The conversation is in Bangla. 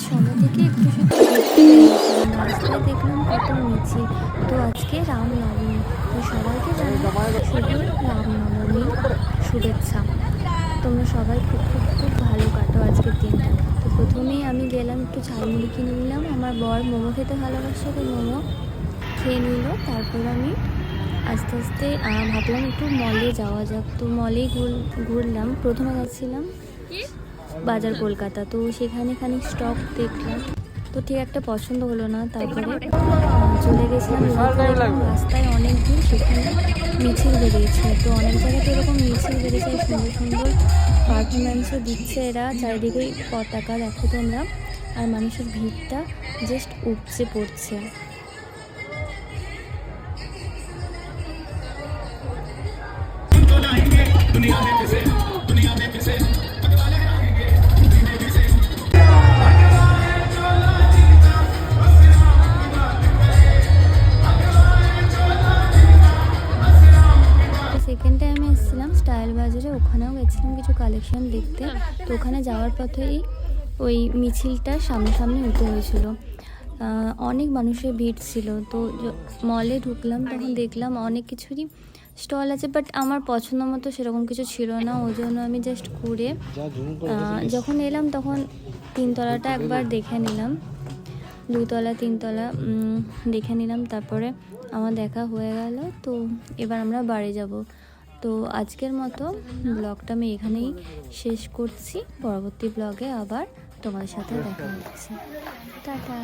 সন্ধ্যা থেকে একটু শুধু ঘুরতে বেরিয়েছিলাম, রাস্তায় দেখলাম কত মিছিল। তো আজকে রামনবমী, তো সবাইকে জানাই শুভ রামনবমী শুভেচ্ছা। তোমরা সবাই খুব খুব খুব ভালো কাটো আজকের দিনটা। তো প্রথমেই আমি গেলাম, একটু ঝালমুড়ি কিনে নিলাম। আমার বর মোমো খেতে ভালোবাসে, তো মোমো খেয়ে নিল। তারপর আমি আস্তে আস্তে ভাবলাম একটু মলে যাওয়া যাক, তো মলেই ঘুরলাম। প্রথমে যাচ্ছিলাম বাজার কলকাতা, তো সেখানে খানিক স্টক দেখলাম, তো ঠিক একটা পছন্দ হলো না। তারপরে চলে গেছিলাম রাস্তায় অনেক ভিড়, সেখানে মিছিল বেরিয়েছে। তো অনেক জায়গাতে এরকম মিছিল বেরিয়েছে, সুন্দর সুন্দর পারফরমেন্সও দিচ্ছে এরা, চারিদিকে পতাকা দেখো তোমরা, আর মানুষের ভিড়টা জাস্ট উপচে পড়ছে। সেকেন্ড টাইমে এসেছিলাম স্টাইল বাজারে, ওখানেও গেছিলাম কিছু কালেকশন দেখতে। তো ওখানে যাওয়ার পথেই ওই মিছিলটার সামনাসামনি হতে হয়েছিল, অনেক মানুষের ভিড় ছিল। তো মলে ঢুকলাম, তখন দেখলাম অনেক কিছুরই স্টল আছে, বাট আমার পছন্দ মতো সেরকম কিছু ছিল না। ওই জন্য আমি জাস্ট ঘুরে যখন এলাম তখন তিনতলাটা একবার দেখে নিলাম, দুতলা তিনতলা দেখে নিলাম। তারপরে আমার দেখা হয়ে গেল, তো এবার আমরা বাড়ি যাব। তো আজকের মতো ব্লগটা আমি এখানেই শেষ করছি। পরবর্তী ব্লগে আবার তোমাদের সাথে দেখা হচ্ছে। টাটা।